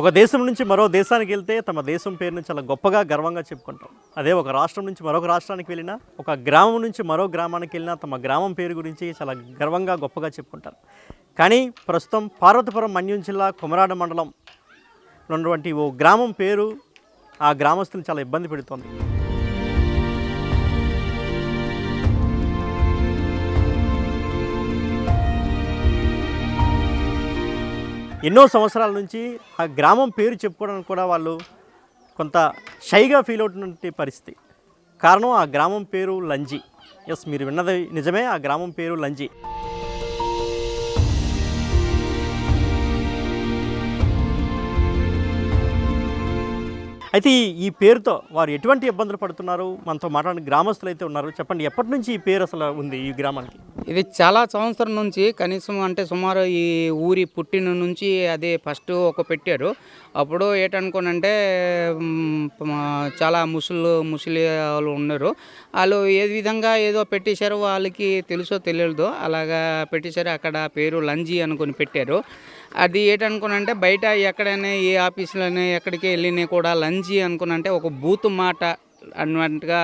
ఒక దేశం నుంచి మరో దేశానికి వెళ్తే తమ దేశం పేరుని చాలా గొప్పగా గర్వంగా చెప్పుకుంటాం. అదే ఒక రాష్ట్రం నుంచి మరొక రాష్ట్రానికి వెళ్ళినా, ఒక గ్రామం నుంచి మరో గ్రామానికి వెళ్ళినా తమ గ్రామం పేరు గురించి చాలా గర్వంగా గొప్పగా చెప్పుకుంటారు. కానీ ప్రస్తుతం పార్వతీపురం మన్యం జిల్లా కొమరాడ మండలం ఉన్నటువంటి ఓ గ్రామం పేరు ఆ గ్రామస్తులు చాలా ఇబ్బంది పెడుతోంది. ఎన్నో సంవత్సరాల నుంచి ఆ గ్రామం పేరు చెప్పుకోవడానికి కూడా వాళ్ళు కొంత షైగా ఫీల్ అవుతున్నటువంటి పరిస్థితి. కారణం ఆ గ్రామం పేరు లంజి. ఎస్, మీరు విన్నది నిజమే, ఆ గ్రామం పేరు లంజి. అయితే ఈ పేరుతో వారు ఎటువంటి ఇబ్బందులు పడుతున్నారు, మనతో మాట్లాడిన గ్రామస్తులు అయితే ఉన్నారు. చెప్పండి, ఎప్పటి నుంచి ఈ పేరు అసలు ఉంది ఈ గ్రామానికి? ఇది చాలా సంవత్సరం నుంచి, కనీసం అంటే సుమారు ఈ ఊరి పుట్టిన నుంచి అదే ఫస్ట్ ఒక పెట్టారు. అప్పుడు ఏంటనుకోనంటే చాలా ముసలి వాళ్ళు ఉన్నారు. వాళ్ళు ఏ విధంగా ఏదో పెట్టేశారు, వాళ్ళకి తెలుసో తెలియదో అలాగా పెట్టేశారు. అక్కడ పేరు లంజి అనుకొని పెట్టారు. అది ఏంటనుకోనంటే బయట ఎక్కడైనా ఏ ఆఫీసులోనే ఎక్కడికి వెళ్ళినా కూడా లంజి అనుకున్నంటే ఒక బూతు మాట అన్నట్టుగా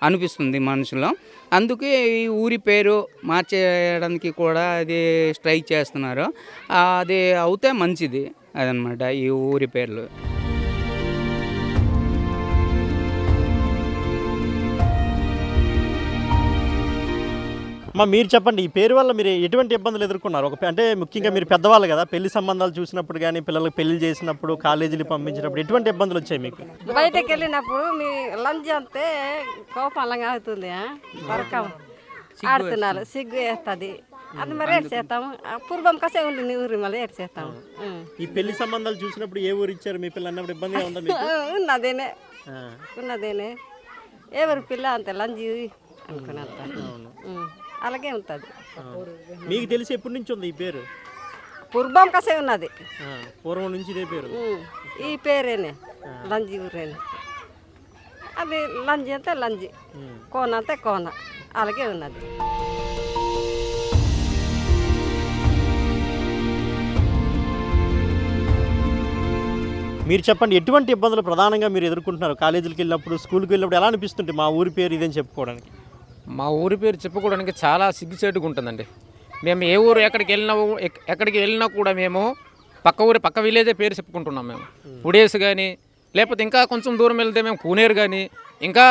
అనిపిస్తుంది మనసులో. అందుకే ఈ ఊరి పేరు మార్చేయడానికి కూడా అది స్ట్రైక్ చేస్తున్నారు. అది అవుతే మంచిది అదనమాట ఈ ఊరి పేర్లు. మీరు చెప్పండి, ఈ పేరు వల్ల మీరు ఎటువంటి ఇబ్బందులు ఎదుర్కొన్నారు? అంటే ముఖ్యంగా మీరు పెద్దవాళ్ళు కదా, పెళ్లి సంబంధాలు చూసినప్పుడు కానీ, పిల్లలకు పెళ్లి చేసినప్పుడు, కాలేజీలు పంపించినప్పుడు ఎటువంటి ఇబ్బందులు వచ్చాయి మీకు? బయటకు వెళ్ళినప్పుడు మీ లంచ్ అంతే కోపంగా అవుతుంది. బరకం ఆడుతున్నారు, సిగ్గు వేస్తుంది. అది మరి ఏడు చేస్తాము, పూర్వం కసే ఉంది ఊరి మళ్ళీ ఏడు చేస్తాము. ఈ పెళ్లి సంబంధాలు చూసినప్పుడు ఏ ఊరు ఇచ్చారు మీ పిల్ల అన్నప్పుడు ఇబ్బందిగా ఉందా మీకు? ఉన్నదేనే ఎవరి పిల్ల అంతే లంజి అనుకున్నంత అలాగే ఉంటుంది. మీకు తెలిసి ఎప్పటి నుంచి ఉంది ఈ పేరు? పూర్వం కసే ఉన్నది, పూర్వం నుంచి ఇదే పేరు. ఈ పేరేనే లంజి ఊరేనే. అది లంజి అంతే లంజి, కోన అంతే కోన, అలాగే ఉన్నది. మీరు చెప్పండి, ఎటువంటి ఇబ్బందులు ప్రధానంగా మీరు ఎదుర్కొంటున్నారు? కాలేజీలకు వెళ్ళినప్పుడు, స్కూల్కి వెళ్ళినప్పుడు ఎలా అనిపిస్తుంది మా ఊరి పేరు ఇదని చెప్పుకోవడానికి? మా ఊరి పేరు చెప్పుకోవడానికి చాలా సిగ్గుచేటుగా ఉంటుందండి. మేము ఏ ఊరు ఎక్కడికి వెళ్ళినా కూడా మేము పక్క విలేజే పేరు చెప్పుకుంటున్నాం. మేము ఉడేసు కానీ, లేకపోతే ఇంకా కొంచెం దూరం వెళ్తే మేము కూనేరు కానీ, ఇంకా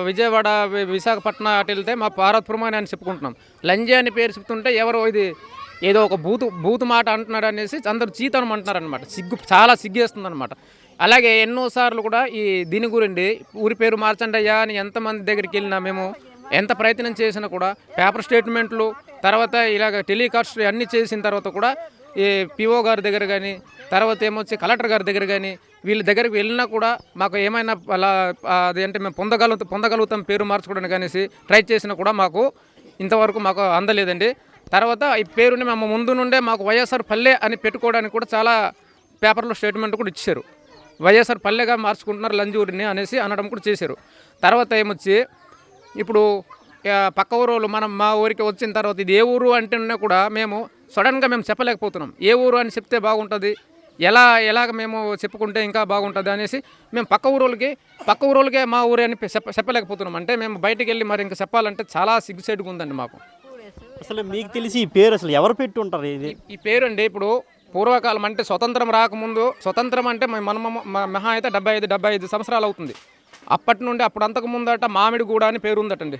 విజయవాడ విశాఖపట్నం అటు వెళ్తే మా పార్వతీపురం అని చెప్పుకుంటున్నాం. లంజి అని పేరు చెప్తుంటే ఎవరో ఇది ఏదో ఒక బూతు మాట అంటున్నాడు అనేసి అందరూ చీతనం అంటున్నారనమాట. చాలా సిగ్గేస్తుంది అనమాట. అలాగే ఎన్నోసార్లు కూడా ఈ దీని గురించి ఊరి పేరు మార్చండి అయ్యా అని ఎంతమంది దగ్గరికి వెళ్ళినా మేము ఎంత ప్రయత్నం చేసినా కూడా పేపర్ స్టేట్మెంట్లు, తర్వాత ఇలాగ టెలికాస్ట్ అన్నీ చేసిన తర్వాత కూడా ఈ పిఓ గారి దగ్గర కానీ, తర్వాత ఏమొచ్చి కలెక్టర్ గారి దగ్గర కానీ వీళ్ళ దగ్గరికి వెళ్ళినా కూడా మాకు ఏమైనా అలా అదేంటే మేము పొందగలుగుతాం పేరు మార్చుకోవడానికి అనేసి ట్రై చేసినా కూడా మాకు ఇంతవరకు మాకు అందలేదండి. తర్వాత ఈ పేరుని మేము ముందు నుండే మాకు వైఎస్ఆర్ పల్లె అని పెట్టుకోవడానికి కూడా చాలా పేపర్లో స్టేట్మెంట్ కూడా ఇచ్చారు. వైఎస్ఆర్ పల్లెగా మార్చుకుంటున్నారు లంజూరిని అనేసి అనడం కూడా చేశారు. తర్వాత ఏమొచ్చి ఇప్పుడు పక్క ఊరు మా ఊరికి వచ్చిన తర్వాత ఇది ఏ ఊరు అంటేనే కూడా మేము సడన్గా మేము చెప్పలేకపోతున్నాం. ఏ ఊరు అని చెప్తే బాగుంటుంది, ఎలాగ మేము చెప్పుకుంటే ఇంకా బాగుంటుంది అనేసి మేము పక్క ఊరోళ్ళకే మా ఊరే అని చెప్పలేకపోతున్నాం. అంటే మేము బయటికి వెళ్ళి మరి ఇంకా చెప్పాలంటే చాలా సిగ్గుసేటుగా ఉందండి మాకు. అసలు మీకు తెలిసి ఈ పేరు అసలు ఎవరు పెట్టి ఉంటారు? ఈ పేరు అండి ఇప్పుడు పూర్వకాలం అంటే స్వతంత్రం రాకముందు, స్వతంత్రం అంటే మహా అయితే 75 సంవత్సరాలు అవుతుంది. అప్పటి నుండి అప్పుడు అంతకుముందట మామిడిగూడ అని పేరు ఉందటండి.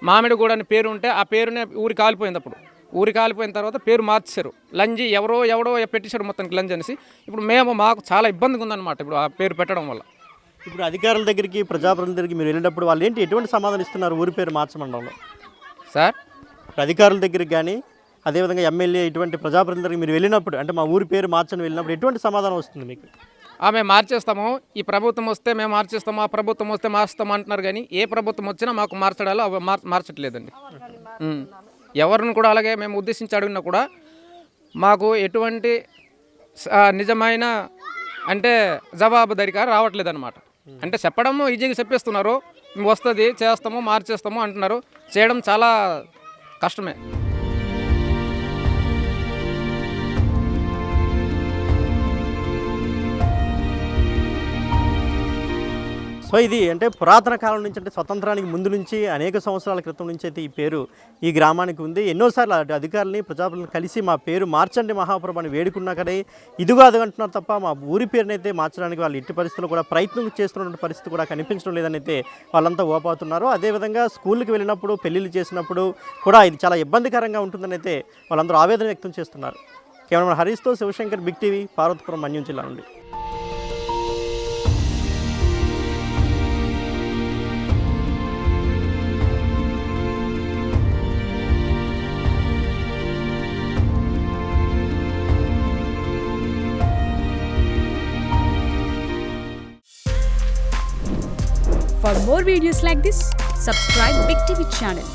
మామిడిగూడ అని పేరు ఉంటే ఆ పేరునే ఊరి కాలిపోయింది. అప్పుడు ఊరి కాలిపోయిన తర్వాత పేరు మార్చారు. లంజి ఎవడో పెట్టేశాడు మొత్తానికి లంజి అనేసి. ఇప్పుడు మాకు చాలా ఇబ్బందిగా ఉందన్నమాట ఇప్పుడు ఆ పేరు పెట్టడం వల్ల. ఇప్పుడు అధికారుల దగ్గరికి, ప్రజాప్రతినిధుల దగ్గరికి మీరు వెళ్ళినప్పుడు వాళ్ళు ఎటువంటి సమాధానం ఇస్తున్నారు ఊరి పేరు మార్చమండలంలో? సార్, అధికారుల దగ్గరికి కానీ, అదేవిధంగా ఎమ్మెల్యే ఇటువంటి ప్రజాప్రతినిధుల దగ్గరికి మీరు వెళ్ళినప్పుడు, అంటే మా ఊరి పేరు మార్చని వెళ్ళినప్పుడు ఎటువంటి సమాధానం వస్తుంది మీకు? మేము మార్చేస్తాము, ఈ ప్రభుత్వం వస్తే మేము మార్చేస్తాము, ఆ ప్రభుత్వం వస్తే మార్చుతాము అంటున్నారు. కానీ ఏ ప్రభుత్వం వచ్చినా మాకు మార్చడాలో మార్చట్లేదండి. ఎవరిని కూడా అలాగే మేము ఉద్దేశించి అడిగినా కూడా మాకు ఎటువంటి నిజమైన అంటే జవాబుదారీగా రావట్లేదు అనమాట. అంటే చెప్పడము ఈజీగా చెప్పేస్తున్నారు, వస్తుంది చేస్తాము మార్చేస్తాము అంటున్నారు. చేయడం చాలా కష్టమే. సో ఇది అంటే పురాతన కాలం నుంచి అంటే స్వతంత్రానికి ముందు నుంచి అనేక సంవత్సరాల క్రితం నుంచి అయితే ఈ పేరు ఈ గ్రామానికి ఉంది. ఎన్నోసార్లు అధికారులని ప్రజాప్రతినిధులను కలిసి మా పేరు మార్చండి మహాప్రభు అని వేడుకున్నా కానీ ఇదిగో అదగంటున్నారు తప్ప మా ఊరి పేరుని అయితే మార్చడానికి వాళ్ళు ఎట్టి పరిస్థితుల్లో కూడా ప్రయత్నం చేస్తున్న పరిస్థితి కూడా కనిపించడం లేదని అయితే వాళ్ళంతా ఓపాతున్నారు. అదేవిధంగా స్కూల్కి వెళ్ళినప్పుడు పెళ్ళిళ్ళు చేసినప్పుడు కూడా ఇది చాలా ఇబ్బందికరంగా ఉంటుందని అయితే వాళ్ళందరూ ఆవేదన వ్యక్తం చేస్తున్నారు. కెమెరామెన్ హరీష్తో శివశంకర్, బిగ్ టీవీ, పార్వతీపురం, మన్యం జిల్లా నుండి. For more videos like this, subscribe Big TV channel.